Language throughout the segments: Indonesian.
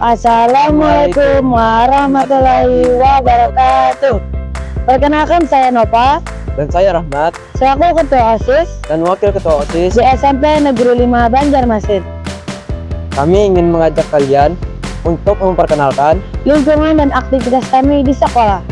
Assalamualaikum warahmatullahi wabarakatuh. Perkenalkan, saya Nova. Dan saya Rahmat. Selaku Ketua OSIS Dan Wakil Ketua OSIS di SMP Negeri 5 Banjarmasin. Kami ingin mengajak kalian untuk memperkenalkan lingkungan dan aktivitas kami di sekolah.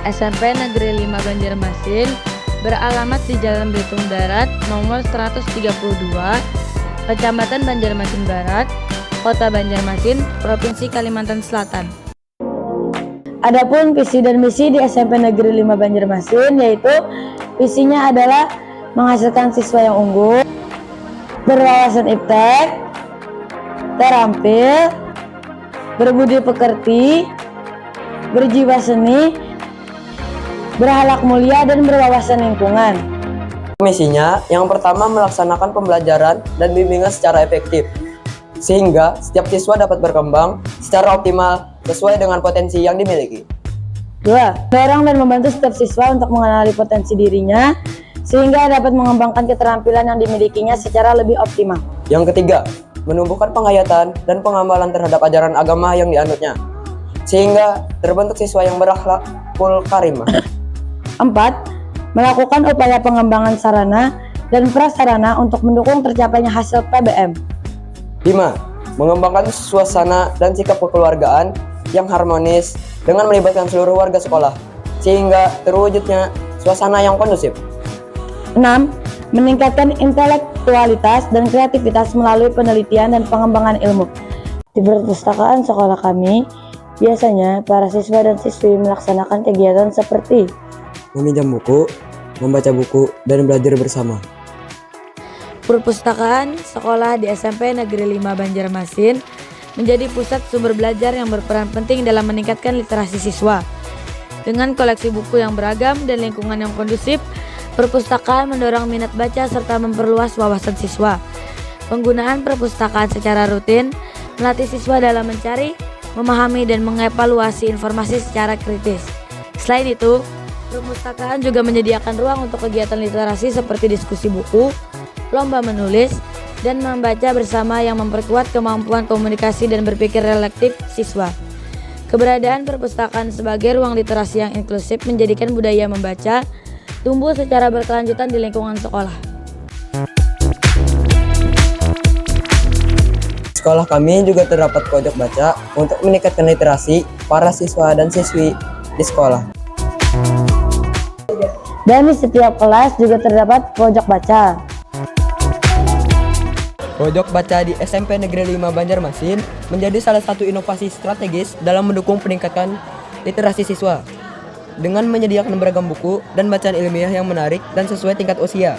SMP Negeri 5 Banjarmasin beralamat di Jalan Belitung Darat nomor 132, Kecamatan Banjarmasin Barat, Kota Banjarmasin, Provinsi Kalimantan Selatan. Adapun visi dan misi di SMP Negeri 5 Banjarmasin, yaitu visinya adalah menghasilkan siswa yang unggul, berwawasan iptek, terampil, berbudi pekerti, berjiwa seni, berakhlak mulia, dan berwawasan lingkungan. misinya. Yang pertama, melaksanakan pembelajaran dan bimbingan secara efektif, sehingga setiap siswa dapat berkembang secara optimal sesuai dengan potensi yang dimiliki. 2. Mendorong dan membantu setiap siswa untuk mengenali potensi dirinya, sehingga dapat mengembangkan keterampilan yang dimilikinya secara lebih optimal. Yang ketiga, menumbuhkan penghayatan dan pengamalan terhadap ajaran agama yang dianutnya, sehingga terbentuk siswa yang berakhlakul karimah. 4. Melakukan upaya pengembangan sarana dan prasarana untuk mendukung tercapainya hasil PBM. 5. Mengembangkan suasana dan sikap kekeluargaan yang harmonis dengan melibatkan seluruh warga sekolah, sehingga terwujudnya suasana yang kondusif. 6. Meningkatkan intelektualitas dan kreativitas melalui penelitian dan pengembangan ilmu. Di perpustakaan sekolah kami, biasanya para siswa dan siswi melaksanakan kegiatan seperti Meminjam buku, membaca buku, dan belajar bersama. Perpustakaan sekolah di SMP Negeri 5 Banjarmasin menjadi pusat sumber belajar yang berperan penting dalam meningkatkan literasi siswa. Dengan koleksi buku yang beragam dan lingkungan yang kondusif, perpustakaan mendorong minat baca serta memperluas wawasan siswa. Penggunaan perpustakaan secara rutin melatih siswa dalam mencari, memahami, dan mengevaluasi informasi secara kritis. Selain itu, perpustakaan juga menyediakan ruang untuk kegiatan literasi seperti diskusi buku, lomba menulis, dan membaca bersama yang memperkuat kemampuan komunikasi dan berpikir reflektif siswa. Keberadaan perpustakaan sebagai ruang literasi yang inklusif menjadikan budaya membaca tumbuh secara berkelanjutan di lingkungan sekolah. Sekolah kami juga terdapat pojok baca untuk meningkatkan literasi para siswa dan siswi di sekolah. dan di setiap kelas juga terdapat pojok baca. Pojok baca di SMP Negeri 5 Banjarmasin menjadi salah satu inovasi strategis dalam mendukung peningkatan literasi siswa dengan menyediakan beragam buku dan bacaan ilmiah yang menarik dan sesuai tingkat usia.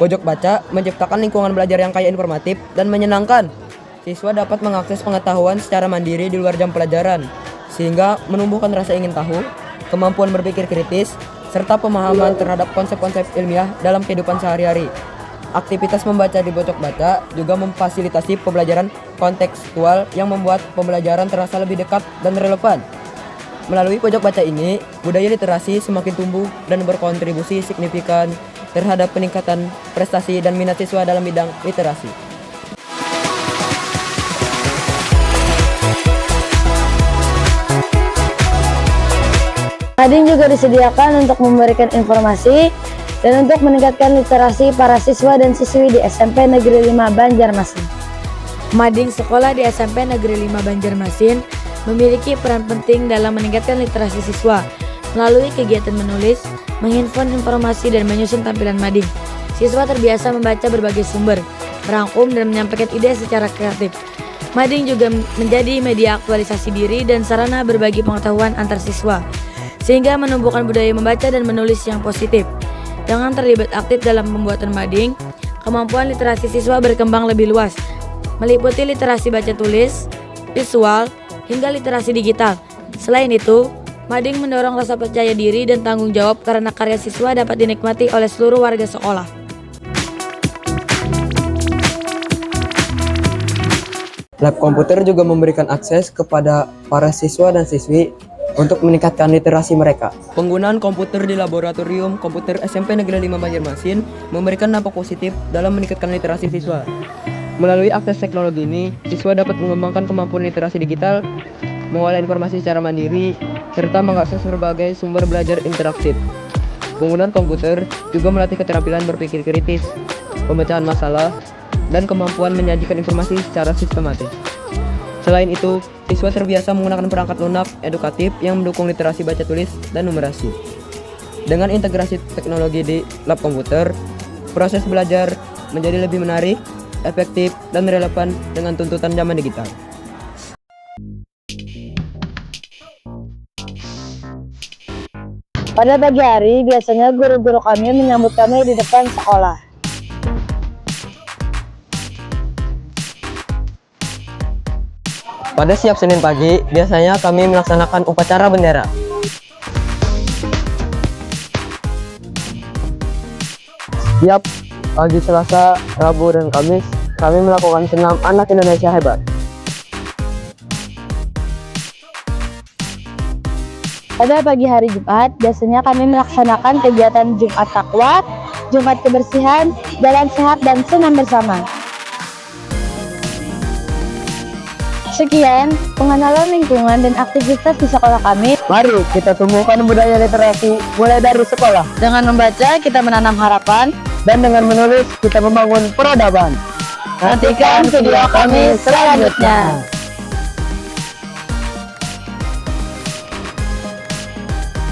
Pojok baca menciptakan lingkungan belajar yang kaya informatif dan menyenangkan. Siswa dapat mengakses pengetahuan secara mandiri di luar jam pelajaran, sehingga menumbuhkan rasa ingin tahu, kemampuan berpikir kritis, serta pemahaman terhadap konsep-konsep ilmiah dalam kehidupan sehari-hari. Aktivitas membaca di pojok baca juga memfasilitasi pembelajaran kontekstual yang membuat pembelajaran terasa lebih dekat dan relevan. Melalui pojok baca ini, budaya literasi semakin tumbuh dan berkontribusi signifikan terhadap peningkatan prestasi dan minat siswa dalam bidang literasi. Mading juga disediakan untuk memberikan informasi dan untuk meningkatkan literasi para siswa dan siswi di SMP Negeri 5 Banjarmasin. Mading sekolah di SMP Negeri 5 Banjarmasin memiliki peran penting dalam meningkatkan literasi siswa melalui kegiatan menulis, menghimpun informasi, dan menyusun tampilan mading. Siswa terbiasa membaca berbagai sumber, merangkum dan menyampaikan ide secara kreatif. Mading juga menjadi media aktualisasi diri dan sarana berbagi pengetahuan antar siswa, sehingga menumbuhkan budaya membaca dan menulis yang positif. Dengan terlibat aktif dalam pembuatan mading, kemampuan literasi siswa berkembang lebih luas, meliputi literasi baca tulis, visual, hingga literasi digital. Selain itu, mading mendorong rasa percaya diri dan tanggung jawab karena karya siswa dapat dinikmati oleh seluruh warga sekolah. Lab komputer juga memberikan akses kepada para siswa dan siswi untuk meningkatkan literasi mereka. Penggunaan komputer di laboratorium komputer SMP Negeri 5 Banjarmasin memberikan dampak positif dalam meningkatkan literasi siswa. Melalui akses teknologi ini, siswa dapat mengembangkan kemampuan literasi digital, mengolah informasi secara mandiri, serta mengakses berbagai sumber belajar interaktif. Penggunaan komputer juga melatih keterampilan berpikir kritis, pemecahan masalah, dan kemampuan menyajikan informasi secara sistematis. Selain itu, siswa terbiasa menggunakan perangkat lunak edukatif yang mendukung literasi baca tulis dan numerasi. Dengan integrasi teknologi di lab komputer, proses belajar menjadi lebih menarik, efektif, dan relevan dengan tuntutan zaman digital. Pada pagi hari, biasanya guru-guru kami menyambut kami di depan sekolah. Pada setiap Senin pagi, biasanya kami melaksanakan upacara bendera. Setiap pagi Selasa, Rabu, dan Kamis, kami melakukan senam anak Indonesia hebat. Pada pagi hari Jumat, biasanya kami melaksanakan kegiatan Jumat Takwa, Jumat Kebersihan, Jalan Sehat, dan Senam Bersama. Sekian pengenalan lingkungan dan aktivitas di sekolah kami. Mari kita tumbuhkan budaya literasi mulai dari sekolah. Dengan membaca, kita menanam harapan. Dan dengan menulis, kita membangun peradaban. Nantikan video kami selanjutnya.